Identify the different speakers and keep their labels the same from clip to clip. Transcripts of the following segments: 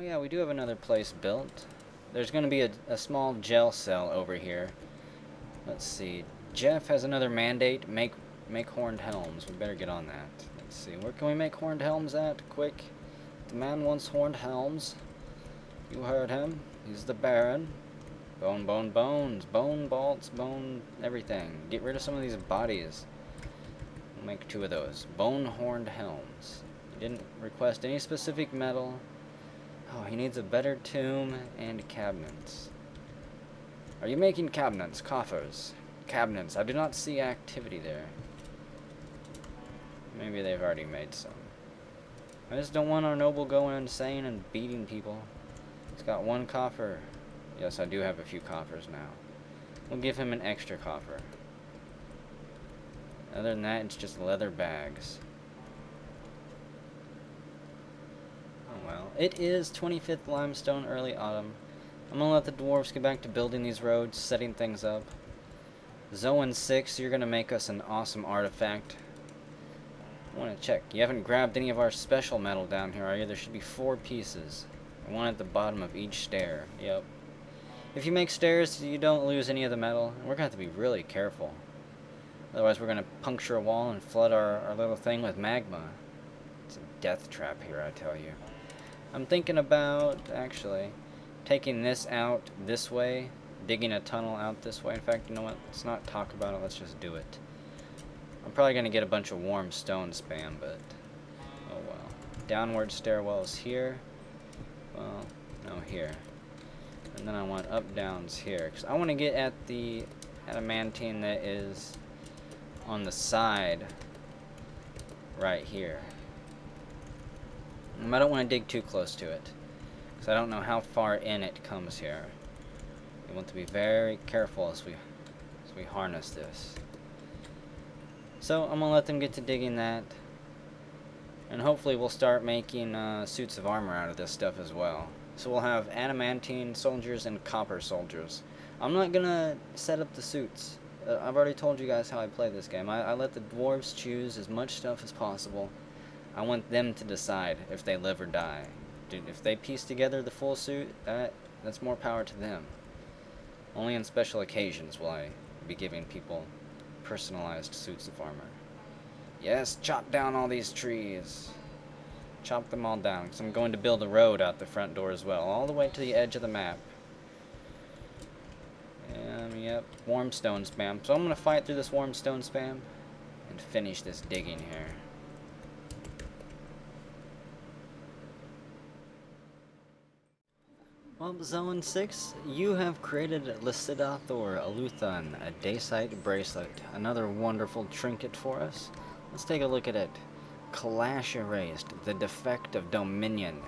Speaker 1: yeah, we do have another place built. There's going to be a small gel cell over here. Let's see. Jeff has another mandate. Make horned helms. We better get on that. Let's see. Where can we make horned helms at? Quick. The man wants horned helms. You heard him. He's the Baron. Bone, bone, bones. Bone, bolts, bone, everything. Get rid of some of these bodies. We'll make 2 of those. Bone horned helms. He didn't request any specific metal. Oh, he needs a better tomb and cabinets. Are you making cabinets? Coffers. Cabinets. I do not see activity there. Maybe they've already made some. I just don't want our noble going insane and beating people. He's got 1 coffer. Yes, I do have a few coffers now. We'll give him an extra coffer. Other than that, it's just leather bags. Oh well. It is 25th limestone, early autumn. I'm gonna let the dwarves get back to building these roads, setting things up. Zoan 6, you're gonna make us an awesome artifact. I want to check. You haven't grabbed any of our special metal down here, are you? There should be 4 pieces. 1 at the bottom of each stair. Yep. If you make stairs, you don't lose any of the metal. We're gonna have to be really careful. Otherwise, we're gonna puncture a wall and flood our little thing with magma. It's a death trap here, I tell you. I'm thinking about, actually, taking this out this way, digging a tunnel out this way. In fact, you know what? Let's not talk about it. Let's just do it. I'm probably going to get a bunch of warm stone spam, but oh well. Downward stairwells here. Well, no, here. And then I want up-downs here, because I want to get at the adamantine that is on the side right here. I don't want to dig too close to it, because I don't know how far in it comes here. We want to be very careful as we harness this. So I'm going to let them get to digging that, and hopefully we'll start making suits of armor out of this stuff as well. So we'll have adamantine soldiers and copper soldiers. I'm not going to set up the suits. I've already told you guys how I play this game. I let the dwarves choose as much stuff as possible. I want them to decide if they live or die. Dude, if they piece together the full suit, that's more power to them. Only on special occasions will I be giving people personalized suits of armor. Yes, chop down all these trees. Chop them all down, because I'm going to build a road out the front door as well, all the way to the edge of the map. Yep, warm stone spam. So I'm going to fight through this warm stone spam and finish this digging here. Well, Zone 6, you have created Lysidoth or Aluthan, a Daysite bracelet. Another wonderful trinket for us. Let's take a look at it. Clash erased, the defect of Dominion.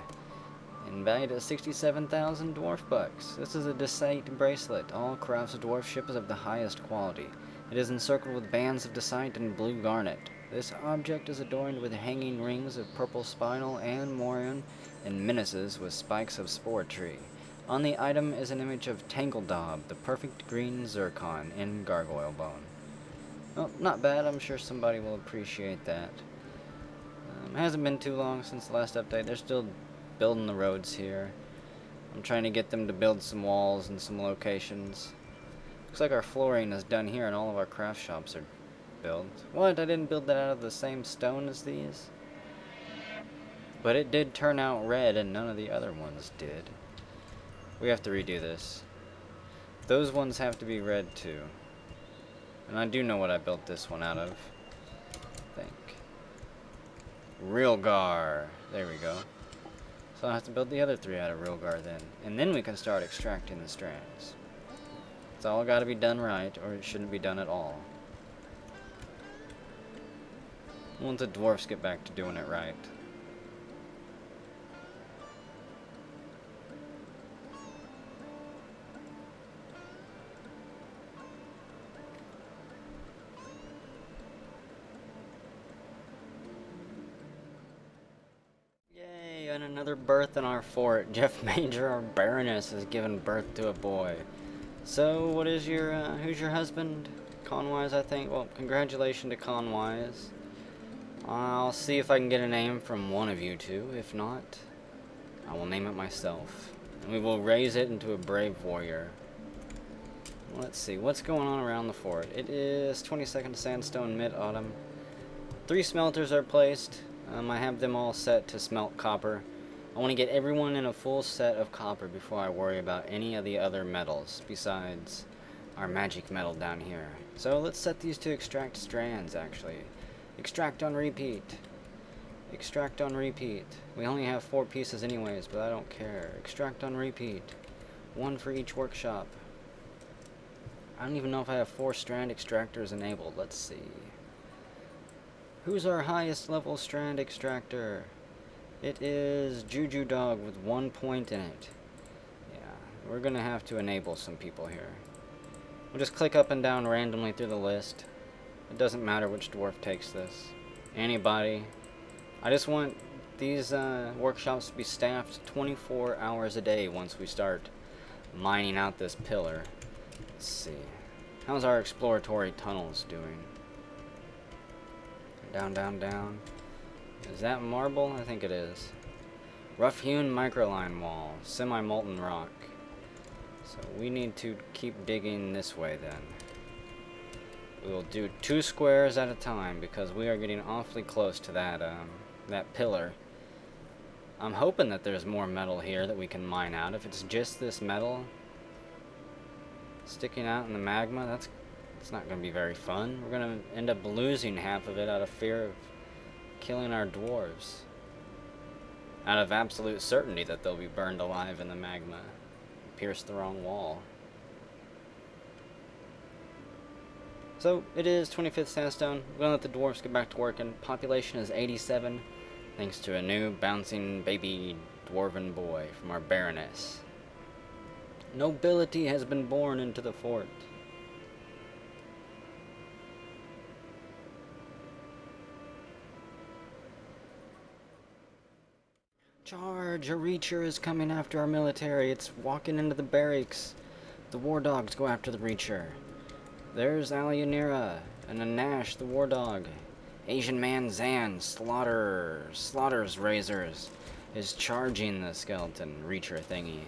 Speaker 1: And valued at 67,000 dwarf bucks. This is a Daysite bracelet. All crafts dwarf ship is of the highest quality. It is encircled with bands of Daysite and blue garnet. This object is adorned with hanging rings of purple spinel and morion, and menaces with spikes of spore tree. On the item is an image of Tangledob, the perfect green zircon in gargoyle bone. Well, not bad. I'm sure somebody will appreciate that. It hasn't been too long since the last update. They're still building the roads here. I'm trying to get them to build some walls in some locations. Looks like our flooring is done here and all of our craft shops are built. What? I didn't build that out of the same stone as these? But it did turn out red and none of the other ones did. We have to redo this. Those ones have to be red too. And I do know what I built this one out of. I think. Realgar. There we go. So I'll have to build the other 3 out of Realgar then. And then we can start extracting the strands. It's all got to be done right, or it shouldn't be done at all. Once the dwarfs get back to doing it right. And another birth in our fort. Jeff Major, our Baroness, has given birth to a boy. So, what is your, who's your husband? Conwise, I think. Well, congratulations to Conwise. I'll see if I can get a name from one of you two. If not, I will name it myself, and we will raise it into a brave warrior. Let's see, what's going on around the fort? It is 22nd sandstone mid-autumn. 3 smelters are placed. I have them all set to smelt copper. I want to get everyone in a full set of copper before I worry about any of the other metals besides our magic metal down here. So let's set these to extract strands, actually. Extract on repeat. Extract on repeat. We only have 4 pieces anyways, but I don't care. Extract on repeat. 1 for each workshop. I don't even know if I have 4 strand extractors enabled. Let's see. Who's our highest level strand extractor? It is Juju Dog with 1 point in it. Yeah, we're gonna have to enable some people here. We'll just click up and down randomly through the list. It doesn't matter which dwarf takes this. Anybody. I just want these workshops to be staffed 24 hours a day once we start mining out this pillar. Let's see. How's our exploratory tunnels doing? Down, down, down. Is that marble? I think it is. Rough-hewn microline wall. Semi-molten rock. So we need to keep digging this way then. We will do 2 squares at a time because we are getting awfully close to that pillar. I'm hoping that there's more metal here that we can mine out. If it's just this metal sticking out in the magma, that's not going to be very fun. We're going to end up losing half of it out of fear of killing our dwarves. Out of absolute certainty that they'll be burned alive in the magma. Pierce the wrong wall. So, it is 25th sandstone. We're going to let the dwarves get back to work, and population is 87, thanks to a new bouncing baby dwarven boy from our baroness. Nobility has been born into the fort. Charge! A Reacher is coming after our military. It's walking into the barracks. The war dogs go after the Reacher. There's Alianira and a Nash, the war dog. Asian man Zan, Slaughter's razors, is charging the skeleton Reacher thingy.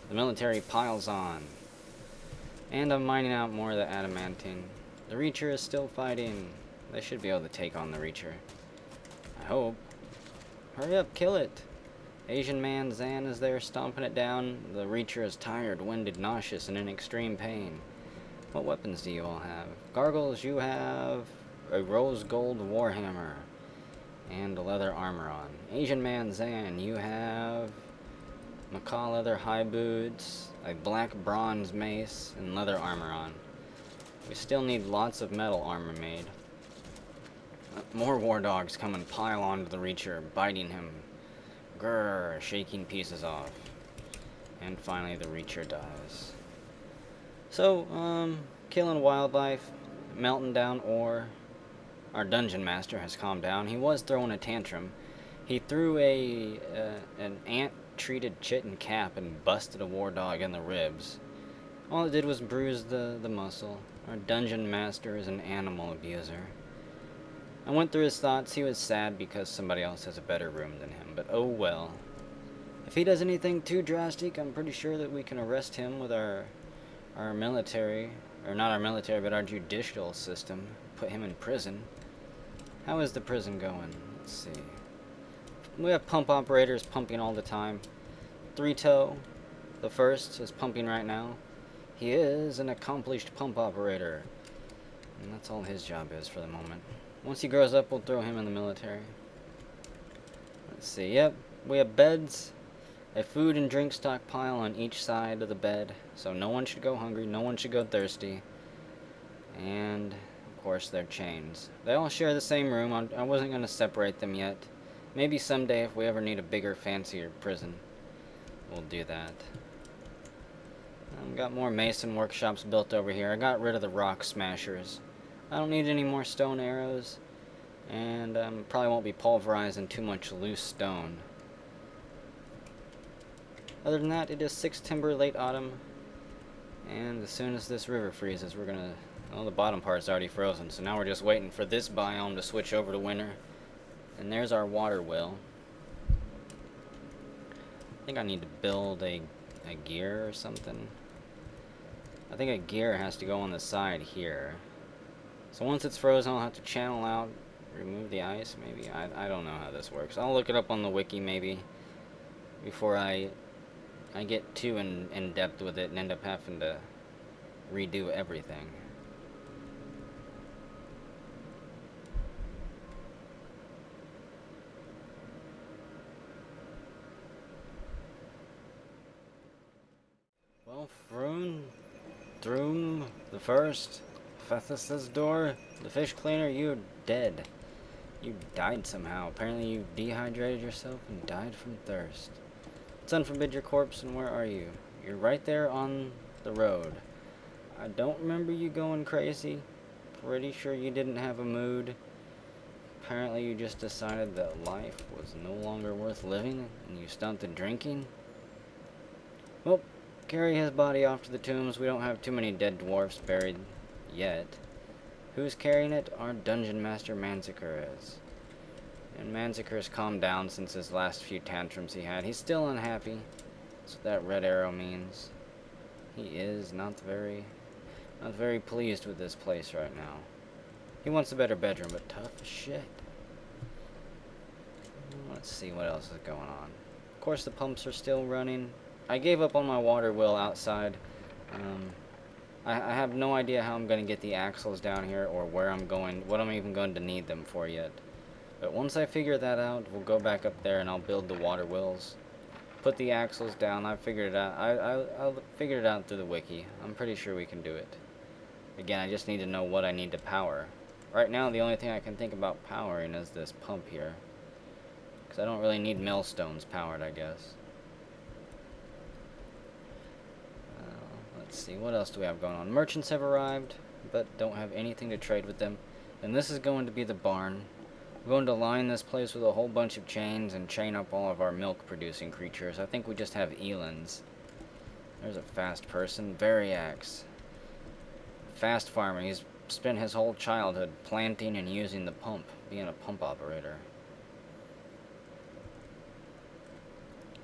Speaker 1: The military piles on. And I'm mining out more of the adamantine. The Reacher is still fighting. They should be able to take on the Reacher. I hope. Hurry up, kill it. Asian man Zan is there stomping it down. The Reacher is tired, winded, nauseous, and in extreme pain. What weapons do you all have? Gargles, you have a rose gold warhammer and a leather armor on. Asian man Zan, you have macaw leather high boots, a black bronze mace, and leather armor on. We still need lots of metal armor made. More war dogs come and pile onto the Reacher, biting him. Grrr, shaking pieces off. And finally the Reacher dies. So, killing wildlife, melting down ore. Our dungeon master has calmed down. He was throwing a tantrum. He threw an ant-treated chitin cap and busted a war dog in the ribs. All it did was bruise the muscle. Our dungeon master is an animal abuser. I went through his thoughts. He was sad because somebody else has a better room than him, but oh well. If he does anything too drastic, I'm pretty sure that we can arrest him with our military, or not our military, but our judicial system. Put him in prison. How is the prison going? Let's see. We have pump operators pumping all the time. 3-Toe, the first, is pumping right now. He is an accomplished pump operator. And that's all his job is for the moment. Once he grows up, we'll throw him in the military. Let's see. Yep, we have beds. A food and drink stockpile on each side of the bed. So no one should go hungry, no one should go thirsty. And, of course, their chains. They all share the same room. I wasn't going to separate them yet. Maybe someday, if we ever need a bigger, fancier prison, we'll do that. I've got more mason workshops built over here. I got rid of the rock smashers. I don't need any more stone arrows, and probably won't be pulverizing too much loose stone. Other than that, it is 6 timber, late autumn, and as soon as this river freezes, we're gonna... Well, the bottom part's already frozen, so now we're just waiting for this biome to switch over to winter. And there's our water well. I think I need to build a gear or something. I think a gear has to go on the side here. So once it's frozen, I'll have to channel out, remove the ice, maybe? I don't know how this works. I'll look it up on the wiki, maybe, before I get too in depth with it and end up having to redo everything. Well, Throom the First, Phthis's door, the fish cleaner, you're dead. You died somehow. Apparently you dehydrated yourself and died from thirst. Let's unforbid your corpse, and where are you? You're right there on the road. I don't remember you going crazy. Pretty sure you didn't have a mood. Apparently you just decided that life was no longer worth living, and you stopped the drinking. Well, carry his body off to the tombs. We don't have too many dead dwarfs buried yet. Who's carrying it? Our dungeon master Manziker is. And Manziker's calmed down since his last few tantrums he had. He's still unhappy. That's what that red arrow means. He is not very pleased with this place right now. He wants a better bedroom, but tough as shit. Let's see what else is going on. Of course, the pumps are still running. I gave up on my water wheel outside. I have no idea how I'm going to get the axles down here, or where I'm going, what I'm even going to need them for yet. But once I figure that out, we'll go back up there and I'll build the water wheels. Put the axles down. I figured it out. I figured it out through the wiki. I'm pretty sure we can do it. Again, I just need to know what I need to power. Right now, the only thing I can think about powering is this pump here. Because I don't really need millstones powered, I guess. Let's see, what else do we have going on? Merchants have arrived, but don't have anything to trade with them. And this is going to be the barn. We're going to line this place with a whole bunch of chains and chain up all of our milk-producing creatures. I think we just have elands. There's a fast person. Variax. Fast farmer. He's spent his whole childhood planting and using the pump, being a pump operator.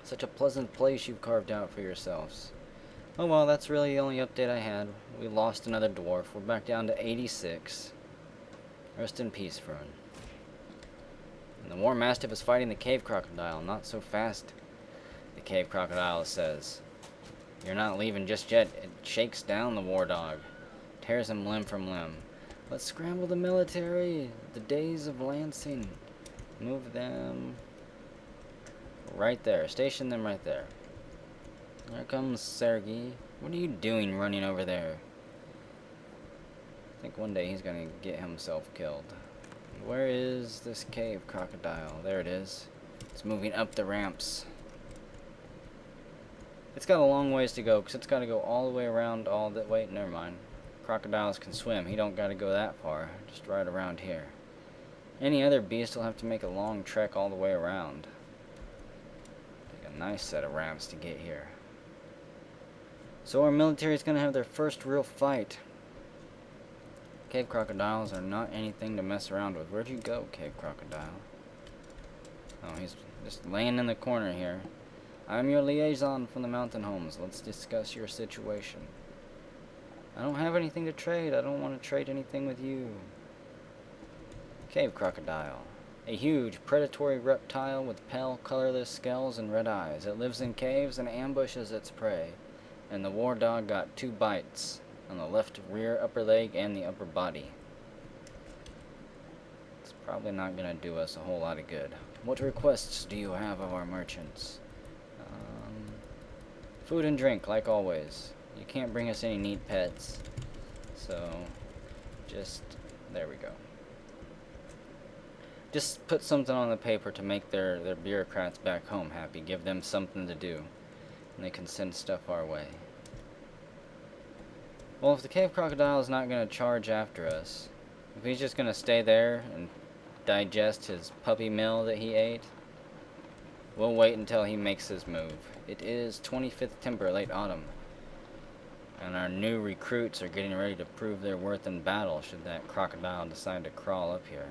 Speaker 1: Such a pleasant place you've carved out for yourselves. Oh well, that's really the only update I had. We lost another dwarf. We're back down to 86. Rest in peace, Fern. And the War Mastiff is fighting the cave crocodile. Not so fast, the cave crocodile says. You're not leaving just yet. It shakes down the war dog. Tears him limb from limb. Let's scramble the military. The days of lancing. Move them right there. Station them right there. There comes Sergei. What are you doing running over there? I think one day he's gonna get himself killed. Where is this cave crocodile? There it is. It's moving up the ramps. It's got a long ways to go, because it's got to go all the way around all that. Wait, never mind. Crocodiles can swim. He don't got to go that far. Just right around here. Any other beast will have to make a long trek all the way around. Take a nice set of ramps to get here. So our military is going to have their first real fight. Cave crocodiles are not anything to mess around with. Where'd you go, cave crocodile? Oh, he's just laying in the corner here. I'm your liaison from the mountain homes. Let's discuss your situation. I don't have anything to trade. I don't want to trade anything with you. Cave crocodile. A huge predatory reptile with pale, colorless scales and red eyes. It lives in caves and ambushes its prey. And the war dog got 2 bites on the left rear upper leg and the upper body. It's probably not going to do us a whole lot of good. What requests do you have of our merchants? Food and drink, like always. You can't bring us any neat pets. So, there we go. Just put something on the paper to make their bureaucrats back home happy. Give them something to do. And they can send stuff our way. Well, if the cave crocodile is not going to charge after us, if he's just going to stay there and digest his puppy mill that he ate, we'll wait until he makes his move. It is 25th Timber, late autumn. And our new recruits are getting ready to prove their worth in battle should that crocodile decide to crawl up here.